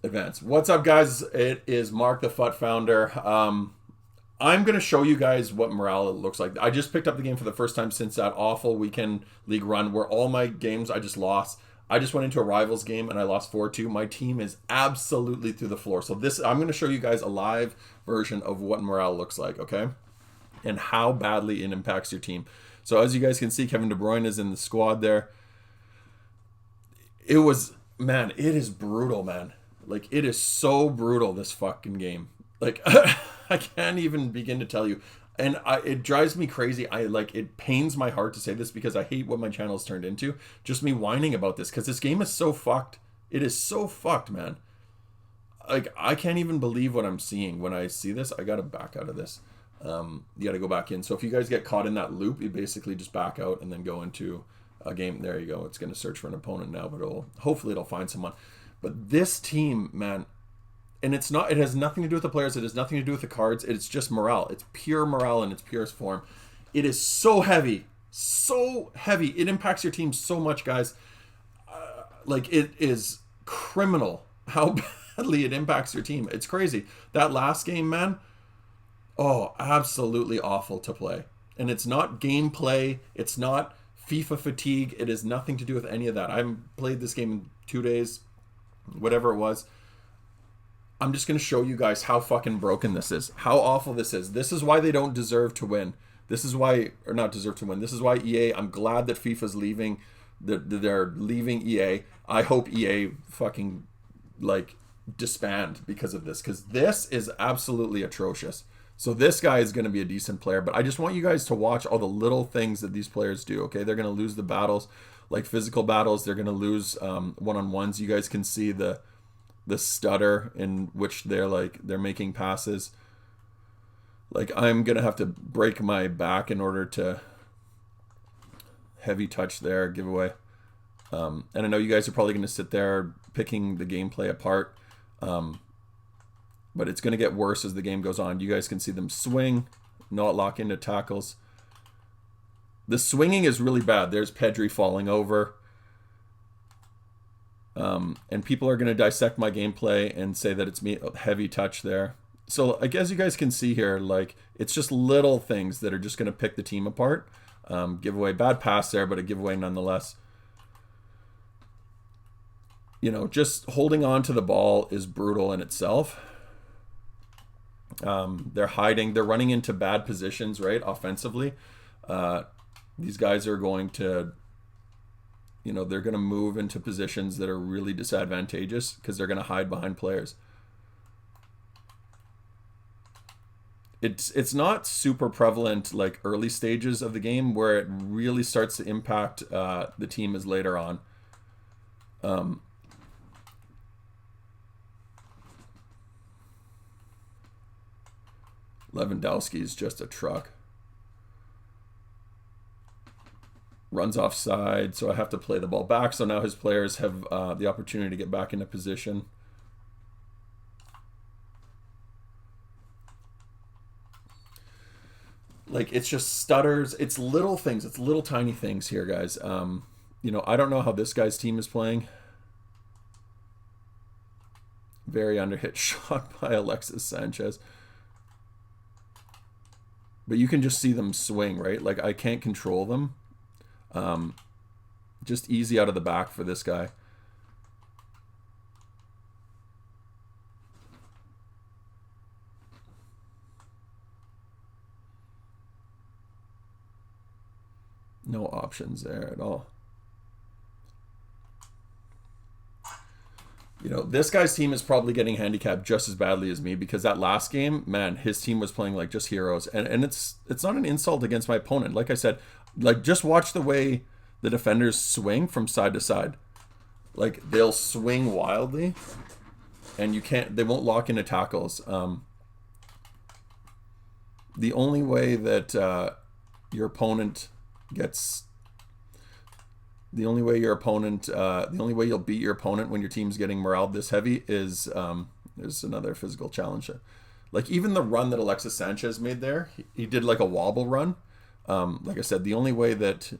Advance. What's up, guys? It is Mark, the FUT founder. I'm going to show you guys what morale looks like. I just picked up the game for the first time since that awful weekend league run where all my games I just lost. I just went into a rivals game and I lost 4-2. My team is absolutely through the floor. So this, I'm going to show you guys a live version of what morale looks like, okay? And how badly it impacts your team. So as you guys can see, Kevin De Bruyne is in the squad there. It was, man, it is brutal, man. Like, it is so brutal, this fucking game. Like, I can't even begin to tell you. And it drives me crazy. It pains my heart to say this because I hate what my channel's turned into. Just me whining about this because this game is so fucked. It is so fucked, man. Like, I can't even believe what I'm seeing when I see this. I got to back out of this. You got to go back in. So if you guys get caught in that loop, you basically just back out and then go into a game. There you go. It's going to search for an opponent now, but hopefully it'll find someone. But this team, man, and it has nothing to do with the players. It has nothing to do with the cards. It's just morale. It's pure morale in its purest form. It is so heavy. So heavy. It impacts your team so much, guys. Like, it is criminal how badly it impacts your team. It's crazy. That last game, man, oh, absolutely awful to play. And it's not gameplay. It's not FIFA fatigue. It has nothing to do with any of that. I haven't played this game in 2 days. Whatever it was. I'm just going to show you guys how fucking broken this is. How awful this is. This is why they don't deserve to win. This is why, or not deserve to win. This is why EA, I'm glad that FIFA's leaving. They're leaving EA. I hope EA fucking, like, disband because of this. Because this is absolutely atrocious. So this guy is going to be a decent player. But I just want you guys to watch all the little things that these players do, okay? They're going to lose the battles. Like physical battles, they're going to lose one-on-ones. You guys can see the stutter in which they're making passes. Like, I'm going to have to break my back in order to heavy touch there, giveaway. And I know you guys are probably going to sit there picking the gameplay apart. But it's going to get worse as the game goes on. You guys can see them swing, not lock into tackles. The swinging is really bad. There's Pedri falling over. And people are going to dissect my gameplay and say that it's me, heavy touch there. So, like, as you guys can see here, like, it's just little things that are just going to pick the team apart. Giveaway, bad pass there, but a giveaway nonetheless. You know, just holding on to the ball is brutal in itself. They're hiding. They're running into bad positions, right, offensively. These guys are going to, you know, they're going to move into positions that are really disadvantageous because they're going to hide behind players. It's not super prevalent like early stages of the game where it really starts to impact the team as later on. Lewandowski is just a truck. Runs offside, so I have to play the ball back. So now his players have the opportunity to get back into position. Like, it's just stutters. It's little things. It's little tiny things here, guys. You know, I don't know how this guy's team is playing. Very underhit shot by Alexis Sanchez. But you can just see them swing, right? Like, I can't control them. Just easy out of the back for this guy. No options there at all. You know, this guy's team is probably getting handicapped just as badly as me because that last game, man, his team was playing like just heroes. And it's not an insult against my opponent. Like I said, like, just watch the way the defenders swing from side to side. Like, they'll swing wildly and they won't lock into tackles. The only way that your opponent gets... The only way you'll beat your opponent when your team's getting morale this heavy is there's another physical challenge. Like, even the run that Alexis Sanchez made there, he did like a wobble run. Like I said, the only way that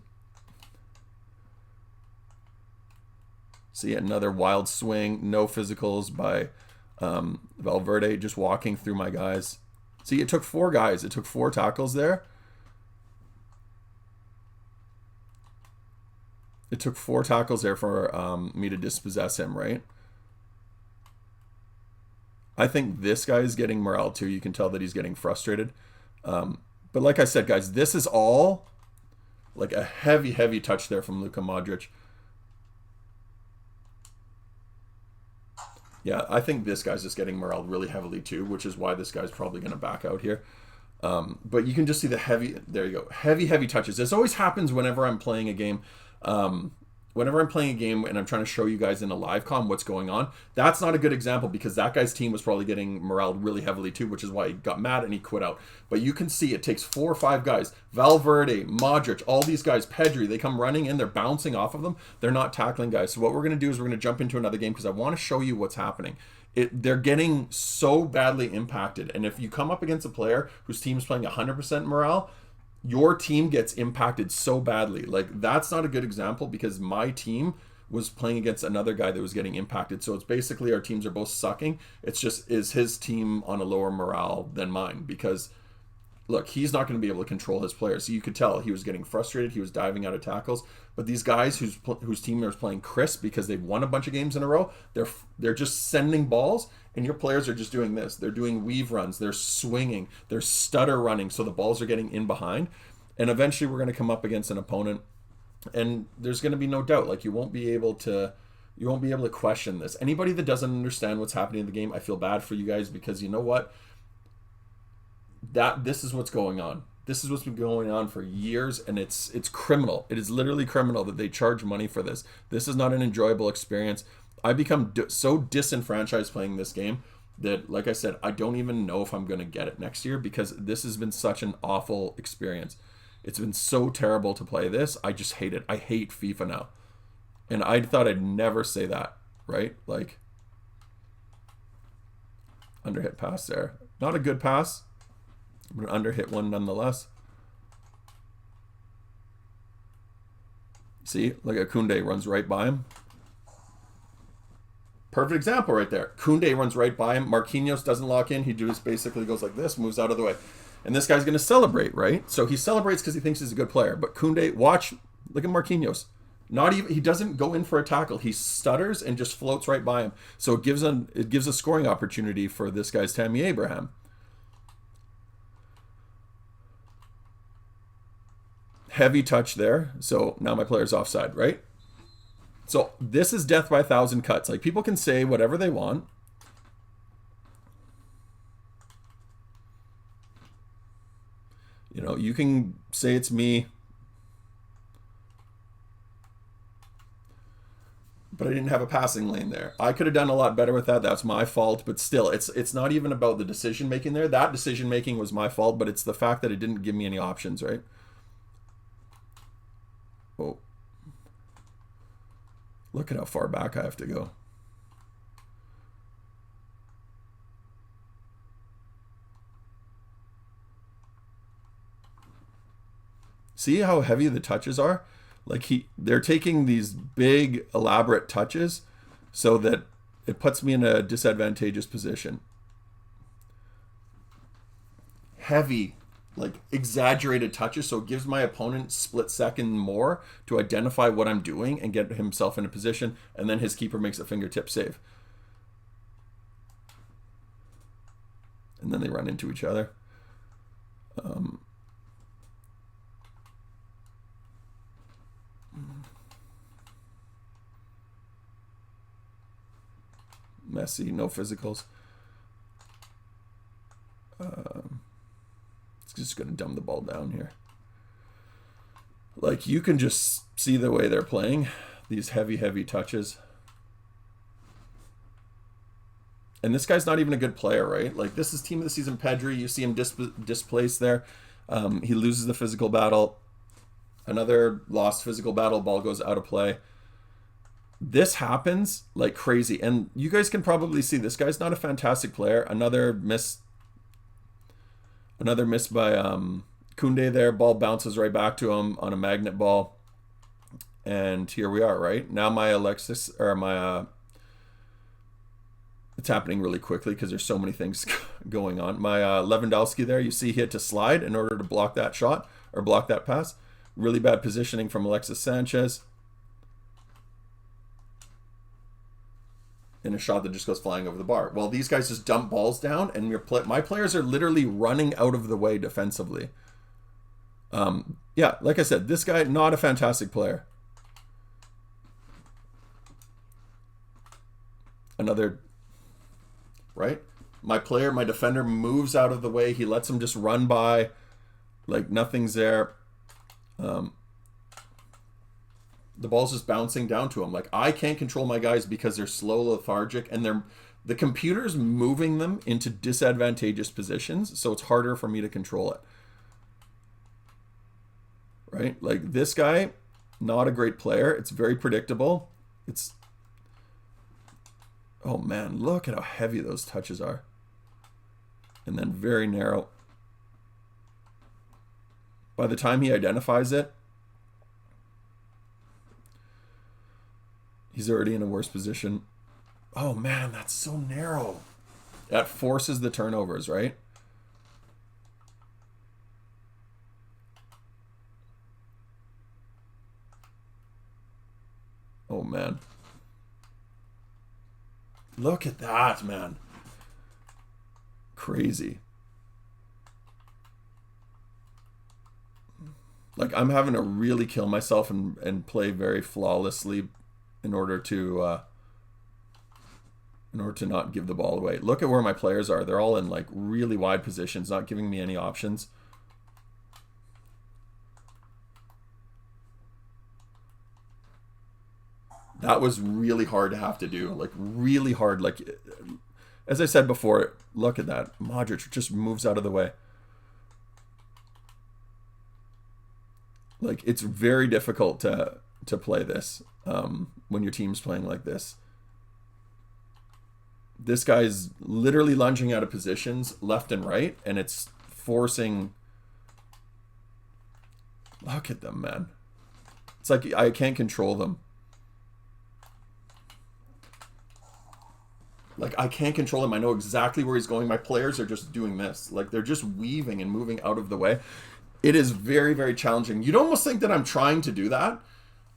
See, another wild swing. No physicals by Valverde, just walking through my guys. See, it took 4 guys. It took 4 tackles there. It took 4 tackles there for me to dispossess him, right? I think this guy is getting morale too. You can tell that he's getting frustrated. But like I said, guys, this is all like a heavy, heavy touch there from Luka Modric. Yeah, I think this guy's just getting morale really heavily too, which is why this guy's probably going to back out here. But you can just see the heavy, there you go, heavy, heavy touches. This always happens whenever I'm playing a game. Whenever I'm playing a game and I'm trying to show you guys in a live comm what's going on, that's not a good example because that guy's team was probably getting morale really heavily too, which is why he got mad and he quit out. But you can see it takes 4 or 5 guys, Valverde, Modric, all these guys, Pedri, they come running in, they're bouncing off of them, they're not tackling guys. So what we're going to do is we're going to jump into another game because I want to show you what's happening. They're getting so badly impacted, and if you come up against a player whose team is playing 100% morale, your team gets impacted so badly. Like, that's not a good example because my team was playing against another guy that was getting impacted. So it's basically our teams are both sucking. It's just, is his team on a lower morale than mine? Because, look, he's not going to be able to control his players. So you could tell he was getting frustrated. He was diving out of tackles. But these guys whose team is playing crisp because they've won a bunch of games in a row, they're just sending balls, and your players are just doing this. They're doing weave runs. They're swinging. They're stutter running, so the balls are getting in behind. And eventually we're going to come up against an opponent, and there's going to be no doubt. Like, you won't be able to question this. Anybody that doesn't understand what's happening in the game, I feel bad for you guys because you know what? This is what's going on. This is what's been going on for years, and it's criminal. It is literally criminal that they charge money for this. This is not an enjoyable experience. I become so disenfranchised playing this game that, like I said, I don't even know if I'm going to get it next year because this has been such an awful experience. It's been so terrible to play this. I just hate it. I hate FIFA now. And I thought I'd never say that, right? Like, underhit pass there. Not a good pass, but an underhit one nonetheless. See, look at Koundé runs right by him. Perfect example right there. Koundé runs right by him. Marquinhos doesn't lock in. He just basically goes like this, moves out of the way. And this guy's going to celebrate, right? So he celebrates because he thinks he's a good player. But Koundé, watch, look at Marquinhos. He doesn't go in for a tackle. He stutters and just floats right by him. So it gives a scoring opportunity for this guy's Tammy Abraham. Heavy touch there. So now my player's offside, right? So this is death by 1,000 cuts. Like, people can say whatever they want. You know, you can say it's me, but I didn't have a passing lane there. I could have done a lot better with that. That's my fault. But still, it's not even about the decision making there. That decision making was my fault, but it's the fact that it didn't give me any options, right? Oh. Look at how far back I have to go. See how heavy the touches are? Like, they're taking these big, elaborate touches so that it puts me in a disadvantageous position. Heavy, like, exaggerated touches, so it gives my opponent split second more to identify what I'm doing and get himself in a position, and then his keeper makes a fingertip save. And then they run into each other. Messy, no physicals. It's just going to dumb the ball down here. Like, you can just see the way they're playing. These heavy, heavy touches. And this guy's not even a good player, right? Like, this is team of the season Pedri. You see him displaced there. He loses the physical battle. Another lost physical battle. Ball goes out of play. This happens like crazy. And you guys can probably see this guy's not a fantastic player. Another miss by Koundé there. Ball bounces right back to him on a magnet ball. And here we are, right? Now my Alexis, or my, it's happening really quickly because there's so many things going on. My Lewandowski there, you see he had to slide in order to block that shot, or block that pass. Really bad positioning from Alexis Sanchez. In a shot that just goes flying over the bar. Well, these guys just dump balls down, and my players are literally running out of the way defensively. Yeah, like I said, this guy, not a fantastic player. Another, right? My defender moves out of the way. He lets him just run by like nothing's there. The ball's just bouncing down to him. Like, I can't control my guys because they're slow, lethargic, and the computer's moving them into disadvantageous positions, so it's harder for me to control it. Right? Like, this guy, not a great player. It's very predictable. Oh man, look at how heavy those touches are. And then very narrow. By the time he identifies it, he's already in a worse position. Oh man, that's so narrow. That forces the turnovers, right? Oh man. Look at that, man. Crazy. Like, I'm having to really kill myself and play very flawlessly in order to not give the ball away. Look at where my players are. They're all in like really wide positions, not giving me any options. That was really hard to have to do. Like, really hard. Like, as I said before, look at that. Modric just moves out of the way. Like, it's very difficult to play this when your team's playing like this. This guy's literally lunging out of positions left and right, and it's forcing... Look at them, man. It's like I can't control them. Like, I can't control him. I know exactly where he's going. My players are just doing this. Like, they're just weaving and moving out of the way. It is very, very challenging. You'd almost think that I'm trying to do that.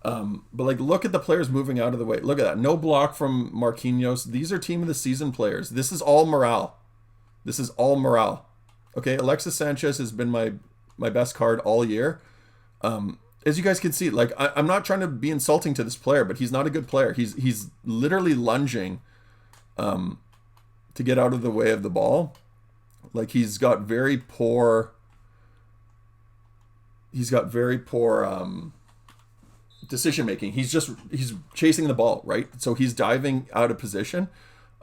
But, like, look at the players moving out of the way. Look at that. No block from Marquinhos. These are team of the season players. This is all morale. This is all morale. Okay, Alexis Sanchez has been my best card all year. As you guys can see, like, I'm not trying to be insulting to this player, but he's not a good player. He's literally lunging to get out of the way of the ball. Like, he's got very poor decision making. He's chasing the ball, right? So he's diving out of position.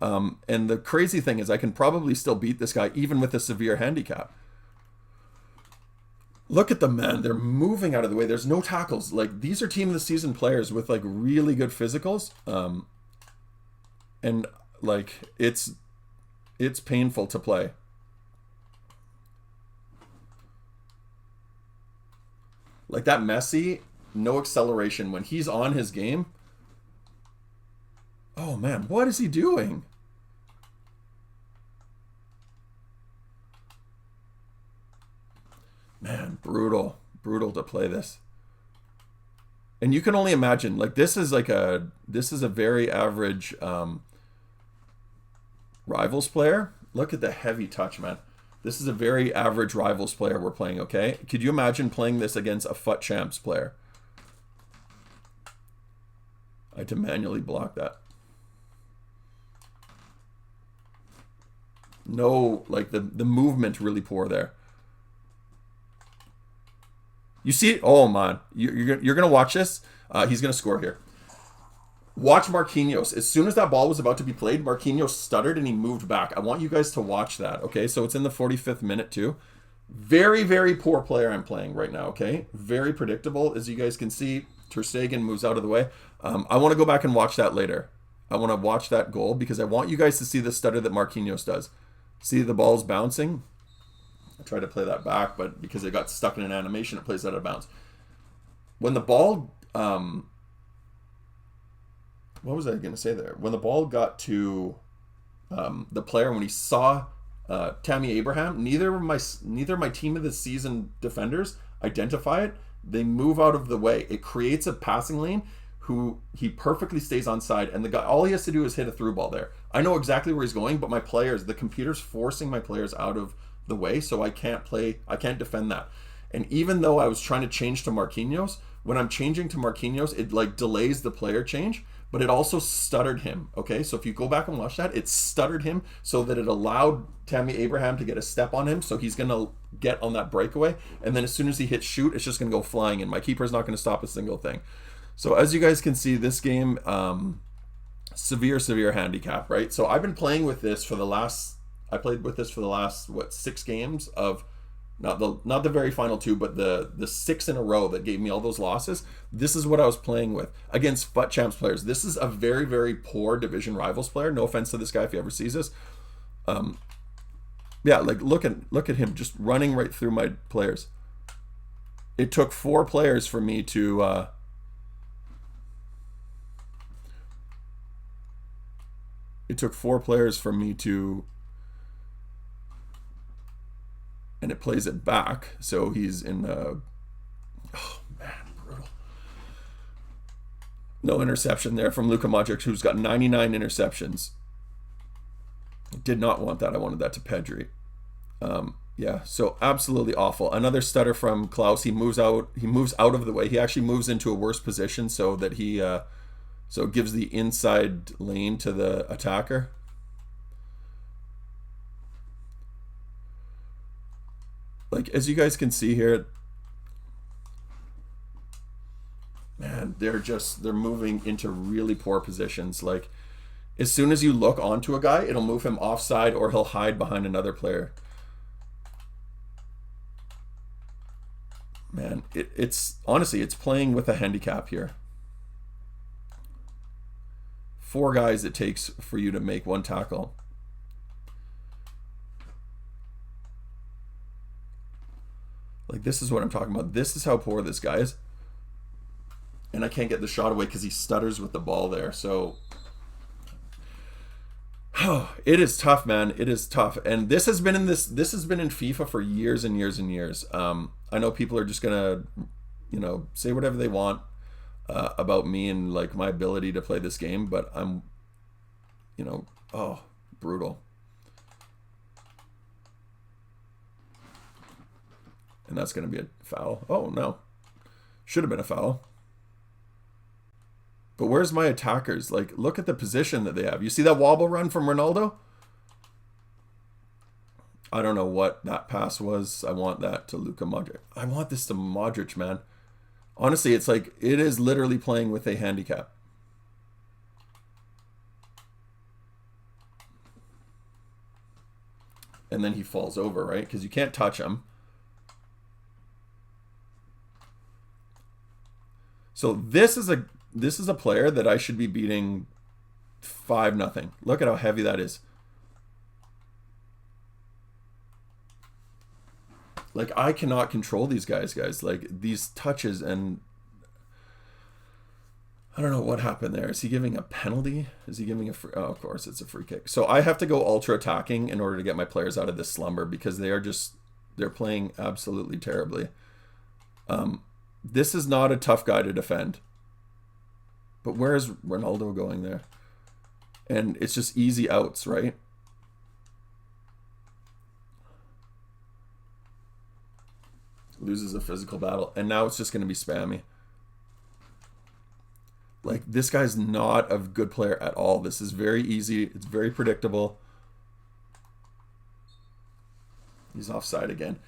And the crazy thing is, I can probably still beat this guy even with a severe handicap. Look at them, man. They're moving out of the way. There's no tackles. Like, these are team of the season players with like really good physicals. And like, it's painful to play. Like, that Messi, no acceleration when he's on his game. Oh man, what is he doing? Man, brutal to play this. And you can only imagine, like, this is a very average Rivals player. Look at the heavy touch, man. This is a very average Rivals player we're playing, okay? Could you imagine playing this against a FUT Champs player? I had to manually block that. No, like, the movement really poor there. You see, oh man, you're gonna watch this. He's gonna score here. Watch Marquinhos. As soon as that ball was about to be played, Marquinhos stuttered and he moved back. I want you guys to watch that, okay? So it's in the 45th minute too. Very, very poor player I'm playing right now, okay? Very predictable. As you guys can see, Ter Stegen moves out of the way. I want to go back and watch that later. I want to watch that goal because I want you guys to see the stutter that Marquinhos does. See the ball's bouncing? I tried to play that back, but because it got stuck in an animation, it plays out of bounds. When the ball what was I going to say there? When the ball got to the player, when he saw Tammy Abraham, neither of my team of the season defenders identify it. They move out of the way. It creates a passing lane. Who he perfectly stays on side, and the guy, all he has to do is hit a through ball there. I know exactly where he's going, but my players, the computer's forcing my players out of the way, so I can't defend that. And even though I was trying to change to Marquinhos, when I'm changing to Marquinhos, it like delays the player change, but it also stuttered him. Okay, so if you go back and watch that, it stuttered him so that it allowed Tammy Abraham to get a step on him, so he's gonna get on that breakaway, and then as soon as he hits shoot, it's just gonna go flying in. My keeper's not gonna stop a single thing. So as you guys can see, this game, severe handicap, right? So I've been playing with this for the last, I played with this for the last, 6 games of, not the very final 2, but the 6 in a row that gave me all those losses. This is what I was playing with against FUT Champs players. This is a very, very poor Division Rivals player. No offense to this guy if he ever sees this. Yeah, like look at him just running right through my players. It took 4 players for me to... It took 4 players for me to, and it plays it back, so he's in, oh man, brutal. No interception there from Luka Modric, who's got 99 interceptions. Did not want that. I wanted that to Pedri. Yeah, so absolutely awful. Another stutter from Klaus. He moves out of the way. He actually moves into a worse position so that he... So it gives the inside lane to the attacker. Like, as you guys can see here, man, they're moving into really poor positions. Like, as soon as you look onto a guy, it'll move him offside or he'll hide behind another player. Man, it's honestly, it's playing with a handicap here. 4 guys it takes for you to make 1 tackle. Like, this is what I'm talking about. This is how poor this guy is. And I can't get the shot away because he stutters with the ball there. So, it is tough, man. It is tough. And this has been in FIFA for years and years and years. I know people are just gonna, say whatever they want about me and like my ability to play this game, but I'm, brutal. And that's going to be a foul. Oh no, should have been a foul. But where's my attackers? Like, look at the position that they have. You see that wobble run from Ronaldo? I don't know what that pass was. I want that to Luka Modric. I want this to Modric, man. Honestly, it's like, it is literally playing with a handicap. And then he falls over, right? Because you can't touch him. So this is a player that I should be beating 5-0. Look at how heavy that is. Like, I cannot control these guys. Like, these touches, and I don't know what happened there. Is he giving a penalty? Is he giving a free... Oh, of course, it's a free kick. So I have to go ultra attacking in order to get my players out of this slumber because they're playing absolutely terribly. This is not a tough guy to defend. But where is Ronaldo going there? And it's just easy outs, right? Loses a physical battle, and now it's just going to be spammy. Like, this guy's not a good player at all. This is very easy. It's very predictable. He's offside again.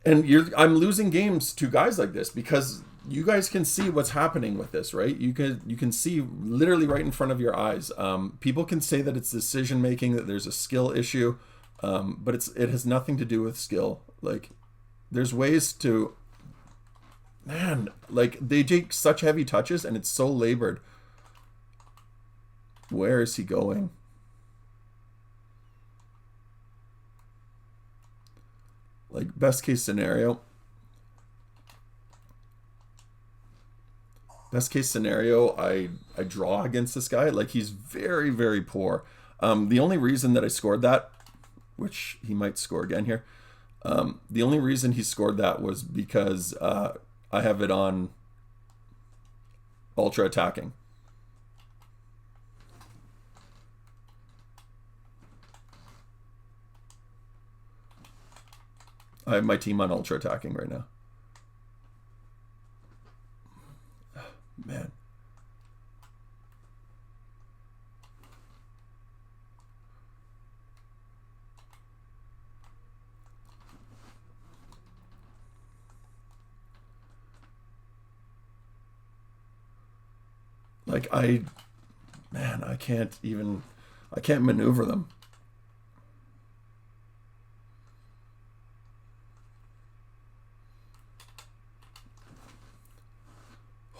And I'm losing games to guys like this because you guys can see what's happening with this, right? You can see literally right in front of your eyes. People can say that it's decision making, that there's a skill issue, but it has nothing to do with skill. Like, there's ways to, man, like, they take such heavy touches and it's so labored. Where is he going? Like, best case scenario. Best case scenario, I draw against this guy. Like, he's very, very poor. The only reason that I scored that, which he might score again here, the only reason he scored that was because I have it on ultra attacking. I have my team on ultra attacking right now. Man. Like, man, I can't maneuver them.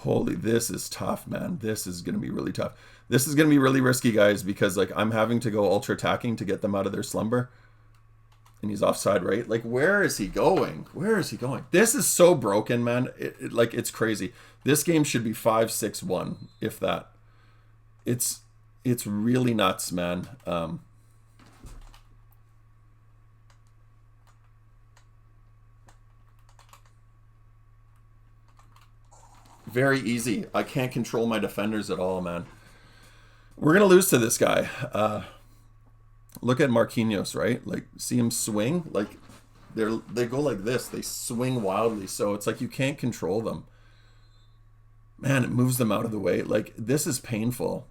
Holy, this is tough, man. This is going to be really tough. This is going to be really risky, guys, because, like, I'm having to go ultra attacking to get them out of their slumber. And he's offside, right? Like, where is he going? Where is he going? This is so broken, man. Like, it's crazy. This game should be 5-6-1, if that. It's really nuts, man. Very easy. I can't control my defenders at all, man. We're going to lose to this guy. Look at Marquinhos, right? Like, see him swing? Like, they go like this. They swing wildly. So it's like you can't control them. Man, it moves them out of the way. Like, this is painful.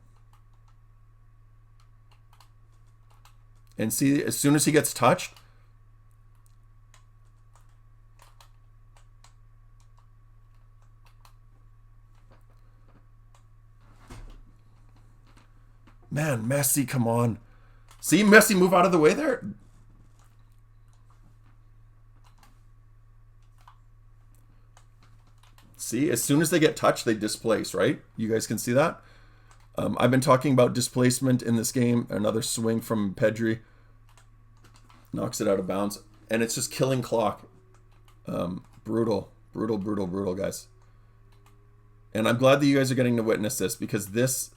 And see, as soon as he gets touched, man, Messi, come on. See Messi move out of the way there? See, as soon as they get touched, they displace, right? You guys can see that? I've been talking about displacement in this game. Another swing from Pedri. Knocks it out of bounds. And it's just killing clock. Brutal. Brutal, brutal, brutal, guys. And I'm glad that you guys are getting to witness this, because this...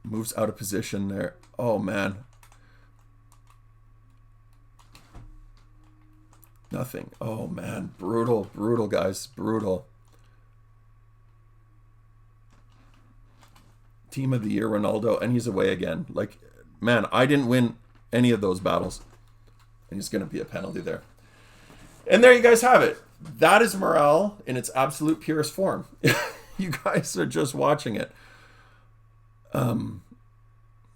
moves out of position there. Oh, man. Nothing. Oh, man. Brutal. Brutal, guys. Brutal. Team of the year, Ronaldo. And he's away again. Like, man, I didn't win any of those battles. And he's going to be a penalty there. And there you guys have it. That is morale in its absolute purest form. You guys are just watching it.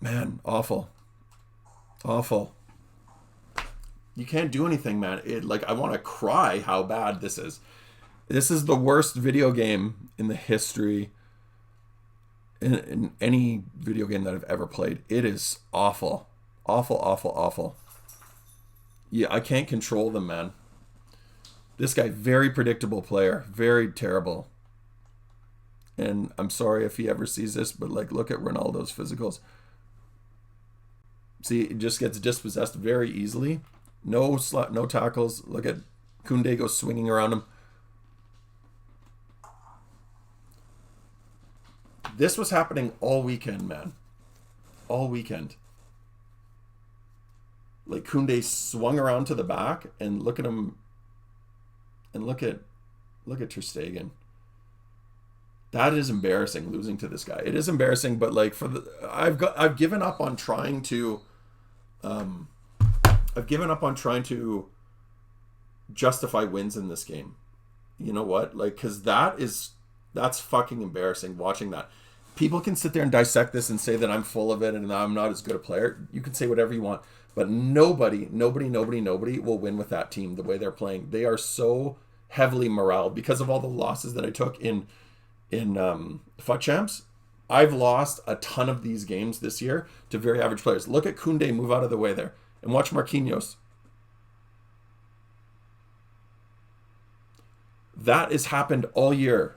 Man, awful. Awful. You can't do anything, man. Like, I want to cry how bad this is. This is the worst video game in the history, in any video game that I've ever played. It is awful. Awful, awful, awful. Yeah, I can't control them, man. This guy, very predictable player. Very terrible. And I'm sorry if he ever sees this, but, like, look at Ronaldo's physicals. See, it just gets dispossessed very easily. No tackles. Look at Koundé go swinging around him. This was happening all weekend, man. All weekend. Like, Koundé swung around to the back, and look at him. And look at Ter Stegen. That is embarrassing, losing to this guy. It is embarrassing, but, like, I've given up on trying to justify wins in this game. You know what? Like, because that's fucking embarrassing watching that. People can sit there and dissect this and say that I'm full of it and I'm not as good a player. You can say whatever you want, but nobody will win with that team the way they're playing. They are so heavily morale because of all the losses that I took in FUT Champs. I've lost a ton of these games this year to very average players. Look at Koundé move out of the way there. And watch Marquinhos. That has happened all year.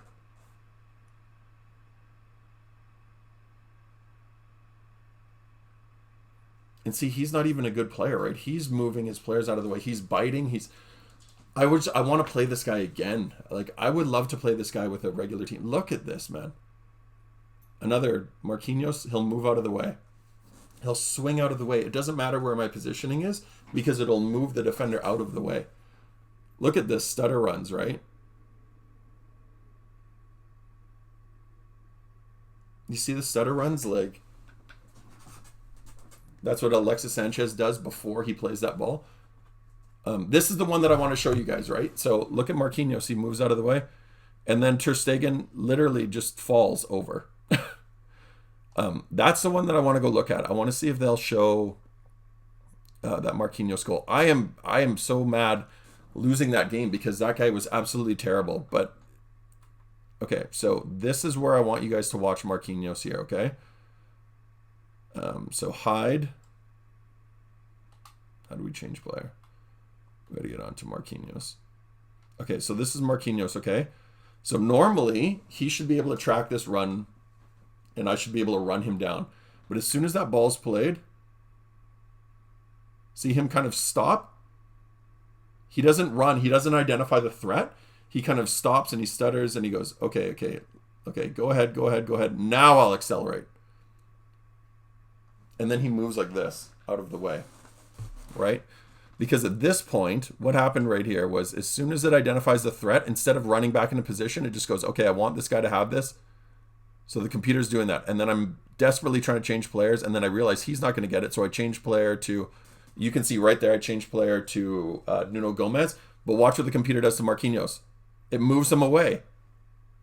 And see, he's not even a good player, right? He's moving his players out of the way. He's biting. I want to play this guy again. Like, I would love to play this guy with a regular team. Look at this, man. Another Marquinhos. He'll move out of the way. He'll swing out of the way. It doesn't matter where my positioning is because it'll move the defender out of the way. Look at this stutter runs, right? You see the stutter runs? Like, that's what Alexis Sanchez does before he plays that ball. This is the one that I want to show you guys, right? So look at Marquinhos. He moves out of the way. And then Ter Stegen literally just falls over. That's the one that I want to go look at. I want to see if they'll show that Marquinhos goal. I am so mad losing that game because that guy was absolutely terrible. But, okay, so this is where I want you guys to watch Marquinhos here, okay? So hide. How do we change player? We gotta get on to Marquinhos. Okay, so this is Marquinhos, okay? So normally, he should be able to track this run, and I should be able to run him down. But as soon as that ball's played, see him kind of stop? He doesn't run. He doesn't identify the threat. He kind of stops and he stutters and he goes, okay, go ahead. Now I'll accelerate. And then he moves like this out of the way, right? Because at this point, what happened right here was as soon as it identifies the threat, instead of running back into position, it just goes, okay, I want this guy to have this. So the computer's doing that. And then I'm desperately trying to change players. And then I realize he's not going to get it. So I change player to, you can see right there, I changed player to Nuno Gomez. But watch what the computer does to Marquinhos. It moves him away.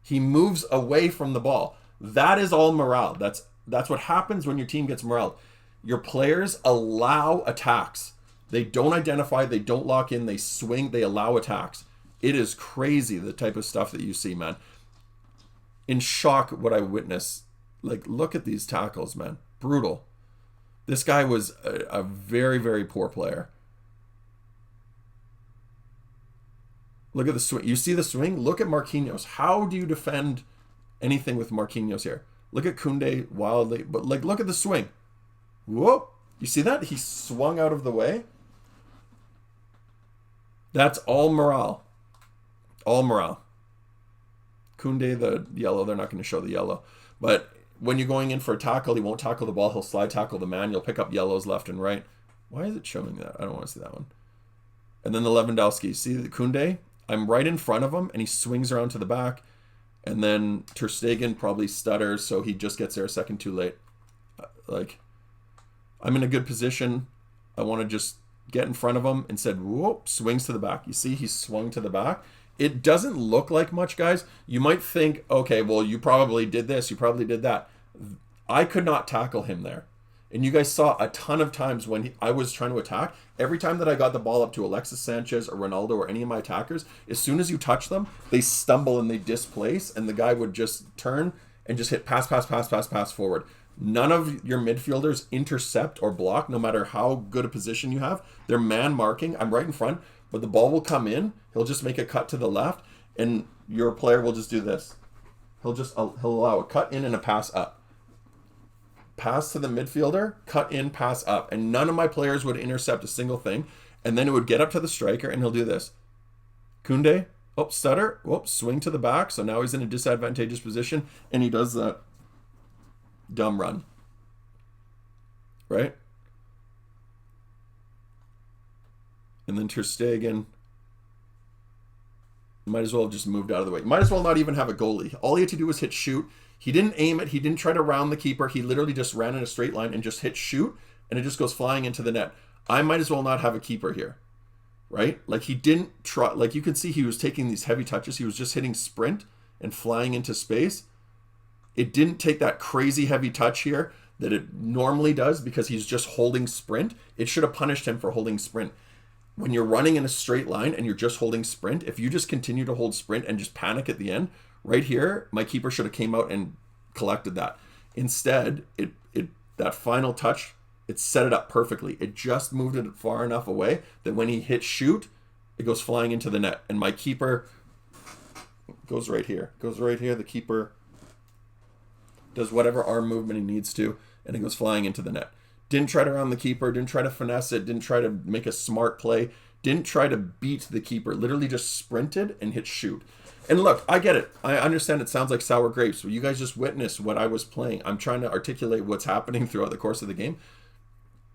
He moves away from the ball. That is all morale. That's what happens when your team gets morale. Your players allow attacks. They don't identify, they don't lock in, they swing, they allow attacks. It is crazy the type of stuff that you see, man. In shock what I witnessed. Like, look at these tackles, man. Brutal. This guy was a very, very poor player. Look at the swing. You see the swing? Look at Marquinhos. How do you defend anything with Marquinhos here? Look at Koundé wildly, but like, look at the swing. Whoa. You see that? He swung out of the way. That's all morale. All morale. Koundé, the yellow, they're not going to show the yellow. But when you're going in for a tackle, he won't tackle the ball. He'll slide tackle the man. You'll pick up yellows left and right. Why is it showing that? I don't want to see that one. And then the Lewandowski. See the Koundé? I'm right in front of him, and he swings around to the back. And then Ter Stegen probably stutters, so he just gets there a second too late. Like, I'm in a good position. I want to just get in front of him. Instead, whoop, swings to the back. You see, he swung to the back. It doesn't look like much, guys. You might think, okay, well, you probably did this, you probably did that. I could not tackle him there. And you guys saw a ton of times when I was trying to attack. Every time that I got the ball up to Alexis Sanchez or Ronaldo or any of my attackers, as soon as you touch them, they stumble and they displace, and the guy would just turn and just hit pass forward. None of your midfielders intercept or block, no matter how good a position you have. They're man marking. I'm right in front, but the ball will come in. He'll just make a cut to the left, and your player will just do this. He'll allow a cut in and a pass up. Pass to the midfielder, cut in, pass up. And none of my players would intercept a single thing. And then it would get up to the striker, and he'll do this. Koundé, stutter, swing to the back. So now he's in a disadvantageous position, and he does that dumb run. Right? And then Ter Stegen might as well have just moved out of the way. Might as well not even have a goalie. All he had to do was hit shoot. He didn't aim it. He didn't try to round the keeper. He literally just ran in a straight line and just hit shoot, and it just goes flying into the net. I might as well not have a keeper here, right? Like, he didn't try. Like, you can see he was taking these heavy touches. He was just hitting sprint and flying into space. It didn't take that crazy heavy touch here that it normally does because he's just holding sprint. It should have punished him for holding sprint. When you're running in a straight line and you're just holding sprint, if you just continue to hold sprint and just panic at the end, right here, my keeper should have came out and collected that. Instead, that final touch, it set it up perfectly. It just moved it far enough away that when he hits shoot, it goes flying into the net. And my keeper goes right here. The keeper does whatever arm movement he needs to, and it goes flying into the net. Didn't try to round the keeper, didn't try to finesse it, didn't try to make a smart play, Didn't try to beat the keeper. Literally just sprinted and hit shoot. And look, I get it. I understand it sounds like sour grapes, but you guys just witnessed what I was playing. I'm trying to articulate what's happening throughout the course of the game.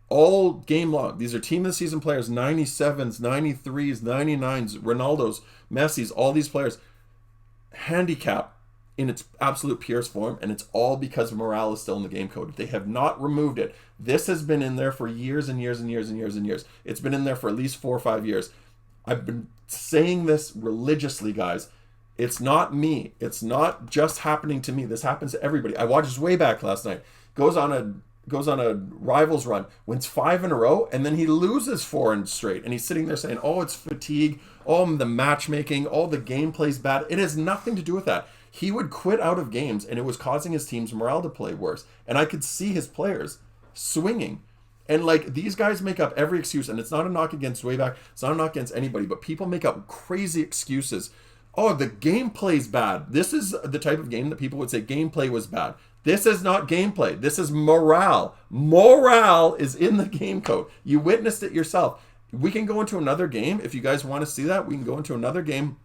All game long. These are team of the season players, 97s, 93s, 99s, Ronaldo's, Messi's, all these players. Handicap in its absolute purest form, and it's all because morale is still in the game code. They have not removed it. This has been in there for years and years and years and years and years. It's been in there for at least 4 or 5 years. I've been saying this religiously, guys. It's not me. It's not just happening to me. This happens to everybody. I watched Zwayback last night. Goes on a rivals run, wins 5 in a row, and then he loses 4 in straight. And he's sitting there saying, oh, it's fatigue, oh, the matchmaking, all the gameplay's bad. It has nothing to do with that. He would quit out of games, and it was causing his team's morale to play worse. And I could see his players swinging. And like, these guys make up every excuse, and it's not a knock against Zwayback, it's not a knock against anybody, but people make up crazy excuses. Oh, the gameplay's bad. This is the type of game that people would say gameplay was bad. This is not gameplay. This is morale. Morale is in the game code. You witnessed it yourself. We can go into another game. If you guys want to see that, we can go into another game,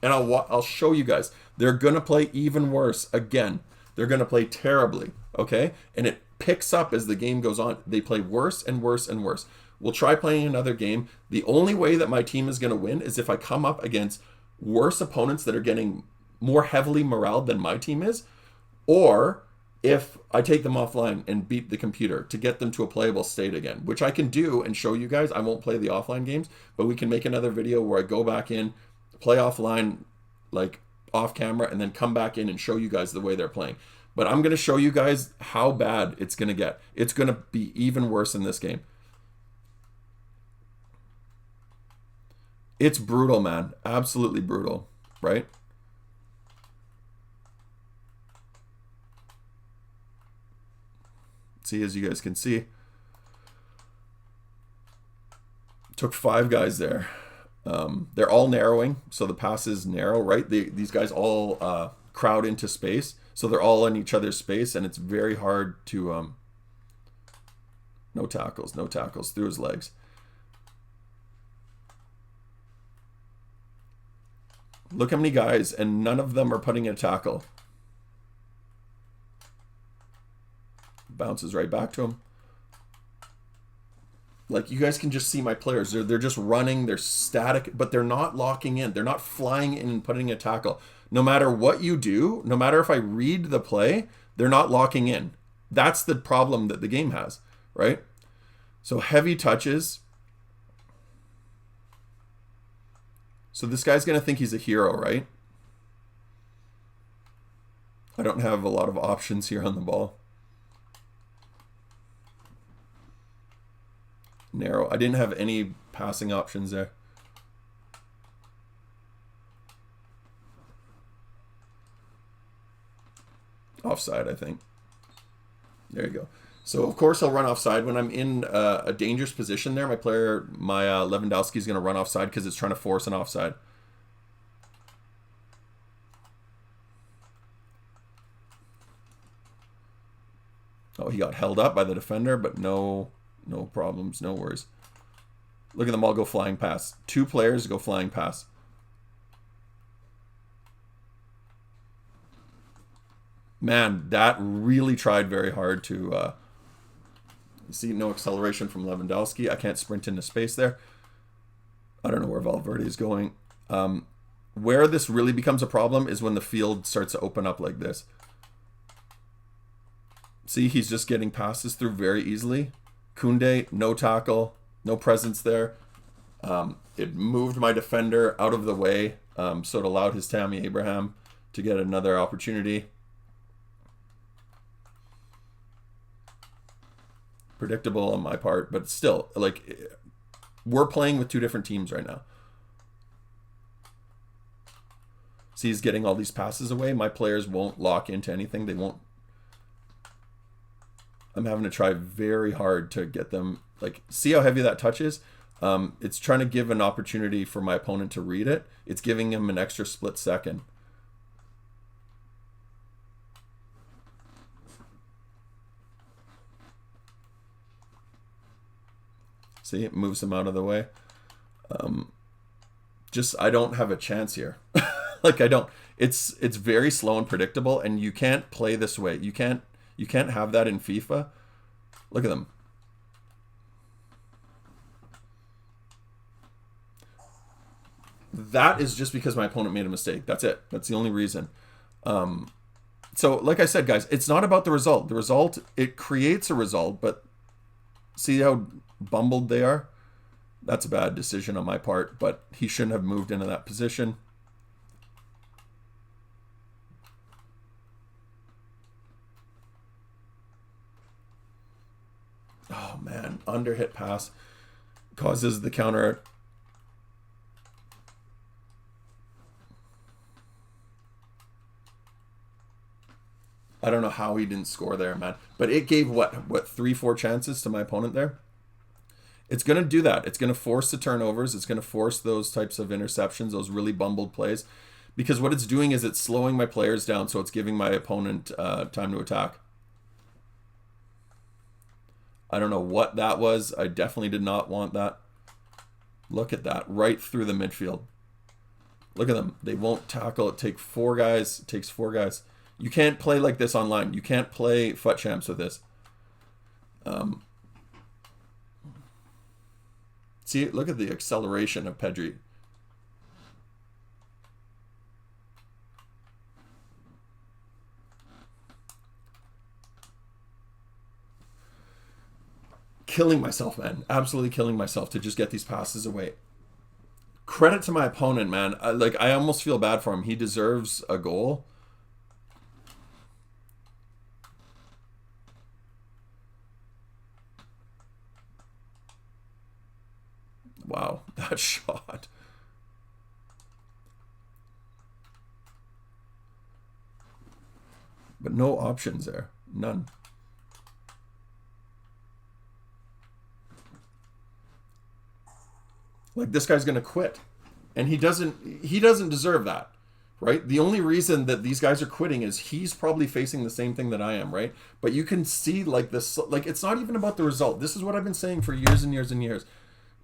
and I'll show you guys. They're going to play even worse again. They're going to play terribly, okay? And it picks up as the game goes on. They play worse and worse and worse. We'll try playing another game. The only way that my team is going to win is if I come up against worse opponents that are getting more heavily moraled than my team is, or if I take them offline and beat the computer to get them to a playable state again, which I can do and show you guys. I won't play the offline games, but we can make another video where I go back in, play offline, like off camera, and then come back in and show you guys the way they're playing. But I'm going to show you guys how bad it's going to get. It's going to be even worse in this game. It's brutal, man. Absolutely brutal, right? See, as you guys can see, took 5 guys there. They're all narrowing, so the pass is narrow, right? These guys all crowd into space, so they're all in each other's space, and it's very hard to... no tackles through his legs. Look how many guys, and none of them are putting in a tackle. Bounces right back to him. Like, you guys can just see my players. They're just running. They're static, but they're not locking in. They're not flying in and putting a tackle. No matter what you do, no matter if I read the play, they're not locking in. That's the problem that the game has, right? So heavy touches. So this guy's going to think he's a hero, right? I don't have a lot of options here on the ball. Narrow. I didn't have any passing options there. Offside, I think. There you go. So, of course, I'll run offside. When I'm in a dangerous position there, my Lewandowski is going to run offside because it's trying to force an offside. Oh, he got held up by the defender, but no problems, no worries. Look at them all go flying past. 2 players go flying past. Man, that really tried very hard to... you see, no acceleration from Lewandowski. I can't sprint into space there. I don't know where Valverde is going. Where this really becomes a problem is when the field starts to open up like this. See, he's just getting passes through very easily. Koundé, no tackle, no presence there. It moved my defender out of the way, so it allowed his Tammy Abraham to get another opportunity. Predictable on my part, but still, like, we're playing with 2 different teams right now. See, he's getting all these passes away. My players won't lock into anything. They won't. I'm having to try very hard to get them, like, see how heavy that touch is? It's trying to give an opportunity for my opponent to read it. It's giving him an extra split second. See, it moves him out of the way. Just I don't have a chance here. Like I don't. It's very slow and predictable, and you can't play this way. You can't have that in FIFA. Look at them. That is just because my opponent made a mistake. That's it. That's the only reason. So, like I said, guys, it's not about the result. The result, it creates a result, but see how bumbled they are? That's a bad decision on my part, but he shouldn't have moved into that position. Oh, man. Underhit pass causes the counter. I don't know how he didn't score there, man. But it gave, what 3-4 chances to my opponent there? It's going to do that. It's going to force the turnovers. It's going to force those types of interceptions, those really bumbled plays. Because what it's doing is it's slowing my players down, so it's giving my opponent time to attack. I don't know what that was. I definitely did not want that. Look at that. Right through the midfield. Look at them. They won't tackle. It takes 4 guys. It takes 4 guys. You can't play like this online. You can't play FUT champs with this. See, look at the acceleration of Pedri. Killing myself, man. Absolutely killing myself to just get these passes away. Credit to my opponent, man. I almost feel bad for him. He deserves a goal. Wow, that shot. But no options there. None. Like, this guy's going to quit. And he doesn't deserve that, right? The only reason that these guys are quitting is he's probably facing the same thing that I am, right? But you can see, like, this, like, it's not even about the result. This is what I've been saying for years and years and years.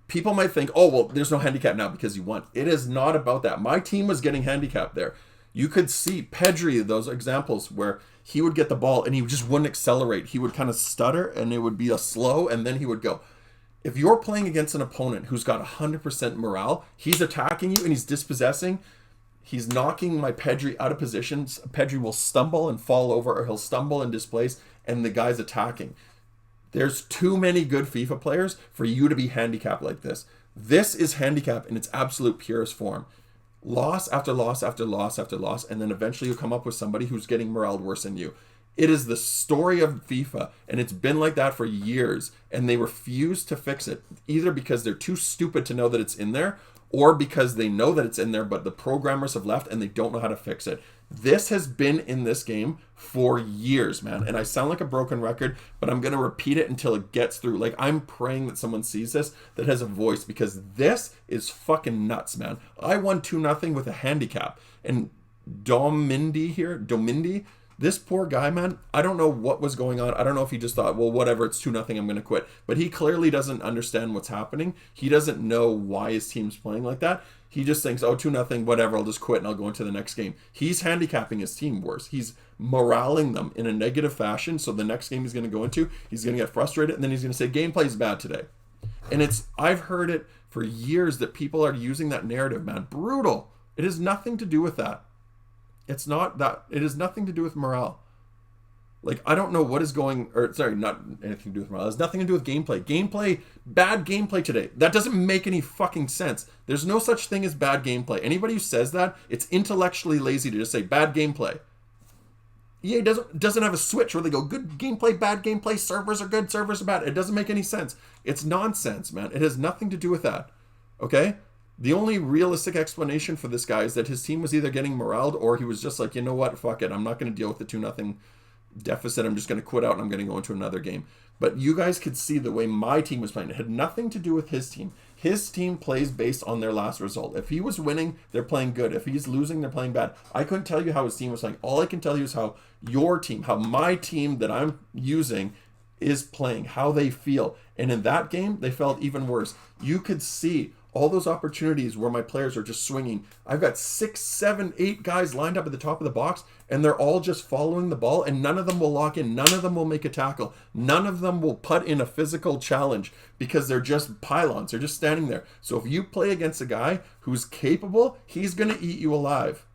People might think, oh, well, there's no handicap now because you won. It is not about that. My team was getting handicapped there. You could see Pedri, those examples where he would get the ball and he just wouldn't accelerate. He would kind of stutter and it would be a slow and then he would go. If you're playing against an opponent who's got 100% morale, he's attacking you and he's dispossessing, he's knocking my Pedri out of positions. Pedri will stumble and fall over, or he'll stumble and displace, and the guy's attacking. There's too many good FIFA players for you to be handicapped like this. This is handicap in its absolute purest form. Loss after loss after loss after loss, and then eventually you come up with somebody who's getting morale worse than you. It is the story of FIFA, and it's been like that for years, and they refuse to fix it, either because they're too stupid to know that it's in there, or because they know that it's in there, but the programmers have left and they don't know how to fix it. This has been in this game for years, man. And I sound like a broken record, but I'm going to repeat it until it gets through. Like, I'm praying that someone sees this that has a voice, because this is fucking nuts, man. I won 2-0 with a handicap. And Domindi, this poor guy, man, I don't know what was going on. I don't know if he just thought, well, whatever, it's 2-0, I'm going to quit. But he clearly doesn't understand what's happening. He doesn't know why his team's playing like that. He just thinks, oh, 2-0, whatever, I'll just quit and I'll go into the next game. He's handicapping his team worse. He's moraling them in a negative fashion. So the next game he's going to go into, he's going to get frustrated, and then he's going to say, gameplay's bad today. And I've heard it for years that people are using that narrative, man. Brutal. It has nothing to do with that. It's not that. It has nothing to do with morale. Like, I don't know what is going, or sorry, not anything to do with morale. It has nothing to do with gameplay. Bad gameplay today. That doesn't make any fucking sense. There's no such thing as bad gameplay. Anybody who says that, it's intellectually lazy to just say bad gameplay. EA doesn't have a switch where they go good gameplay, bad gameplay, servers are good, servers are bad. It doesn't make any sense. It's nonsense, man. It has nothing to do with that. Okay? The only realistic explanation for this guy is that his team was either getting moraled, or he was just like, you know what, fuck it. I'm not going to deal with the 2-0 deficit. I'm just going to quit out and I'm going to go into another game. But you guys could see the way my team was playing. It had nothing to do with his team. His team plays based on their last result. If he was winning, they're playing good. If he's losing, they're playing bad. I couldn't tell you how his team was playing. All I can tell you is how your team, how my team that I'm using is playing, how they feel. And in that game, they felt even worse. You could see all those opportunities where my players are just swinging. I've got 6, 7, 8 guys lined up at the top of the box, and they're all just following the ball, and none of them will lock in. None of them will make a tackle. None of them will put in a physical challenge because they're just pylons. They're just standing there. So if you play against a guy who's capable, he's going to eat you alive.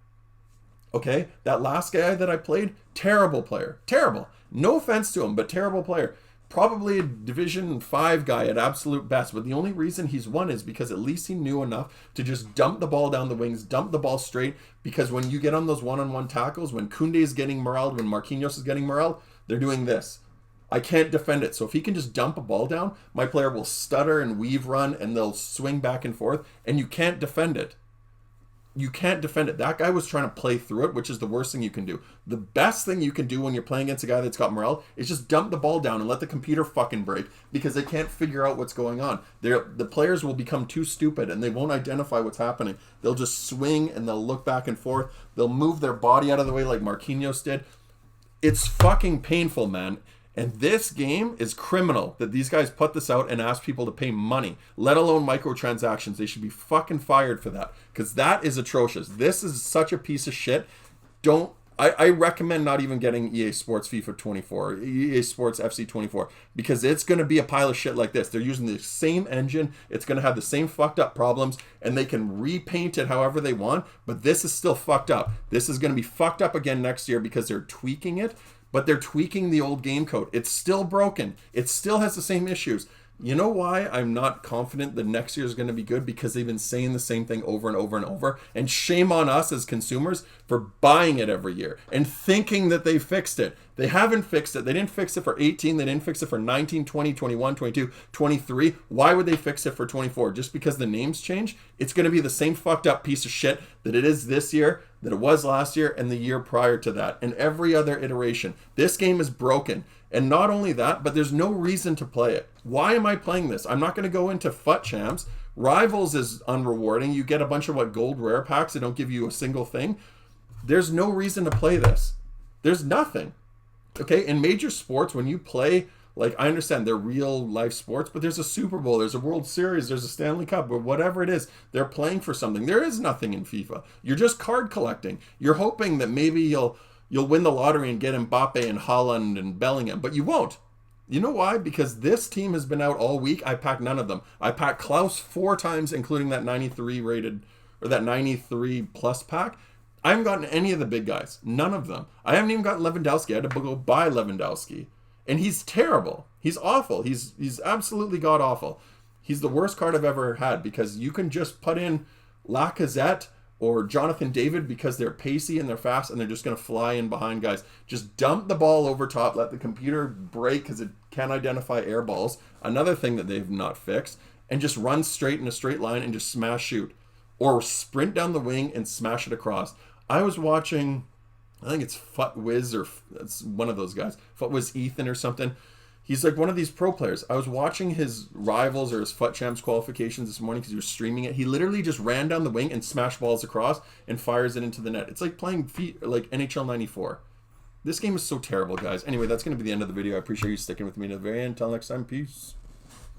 Okay? That last guy that I played, terrible player. Terrible. No offense to him, but terrible player. Probably a Division 5 guy at absolute best, but the only reason he's won is because at least he knew enough to just dump the ball down the wings, dump the ball straight, because when you get on those one-on-one tackles, when Koundé is getting morelled, when Marquinhos is getting morelled, they're doing this. I can't defend it. So if he can just dump a ball down, my player will stutter and weave run, and they'll swing back and forth, and you can't defend it. You can't defend it. That guy was trying to play through it, which is the worst thing you can do. The best thing you can do when you're playing against a guy that's got morale is just dump the ball down and let the computer fucking break, because they can't figure out what's going on. The players will become too stupid and they won't identify what's happening. They'll just swing and they'll look back and forth. They'll move their body out of the way like Marquinhos did. It's fucking painful, man. And this game is criminal that these guys put this out and ask people to pay money, let alone microtransactions. They should be fucking fired for that, because that is atrocious. This is such a piece of shit. I recommend not even getting EA Sports FIFA 24, EA Sports FC 24, because it's going to be a pile of shit like this. They're using the same engine. It's going to have the same fucked up problems, and they can repaint it however they want, but this is still fucked up. This is going to be fucked up again next year because they're tweaking it, but they're tweaking the old game code. It's still broken. It still has the same issues. You know why I'm not confident that next year is going to be good? Because they've been saying the same thing over and over and over. And shame on us as consumers for buying it every year and thinking that they fixed it. They haven't fixed it. They didn't fix it for 18. They didn't fix it for 19, 20, 21, 22, 23. Why would they fix it for 24? Just because the names change? It's going to be the same fucked up piece of shit that it is this year, that it was last year, and the year prior to that, and every other iteration. This game is broken. And not only that, but there's no reason to play it. Why am I playing this? I'm not going to go into FUT Champs. Rivals is unrewarding. You get a bunch of gold rare packs that don't give you a single thing. There's no reason to play this. There's nothing. Okay, in major sports, when you play, like, I understand they're real life sports, but there's a Super Bowl, there's a World Series, there's a Stanley Cup, or whatever it is. They're playing for something. There is nothing in FIFA. You're just card collecting. You're hoping that maybe you'll win the lottery and get Mbappe and Haaland and Bellingham, but you won't. You know why? Because this team has been out all week. I packed none of them. I packed Klaus 4 times, including that 93 rated, or that 93 plus pack. I haven't gotten any of the big guys. None of them. I haven't even gotten Lewandowski. I had to go buy Lewandowski. And he's terrible. He's awful. He's absolutely god-awful. He's the worst card I've ever had, because you can just put in Lacazette or Jonathan David because they're pacey and they're fast and they're just going to fly in behind guys. Just dump the ball over top, let the computer break because it can't identify air balls, another thing that they've not fixed, and just run straight in a straight line and just smash shoot. Or sprint down the wing and smash it across. I was watching, I think it's FutWiz, or it's one of those guys, FutWiz Ethan or something. He's like one of these pro players. I was watching his rivals or his FUT Champs qualifications this morning because he was streaming it. He literally just ran down the wing and smashed balls across and fires it into the net. It's like playing like NHL 94. This game is so terrible, guys. Anyway, that's going to be the end of the video. I appreciate you sticking with me to the very end. Until next time, peace.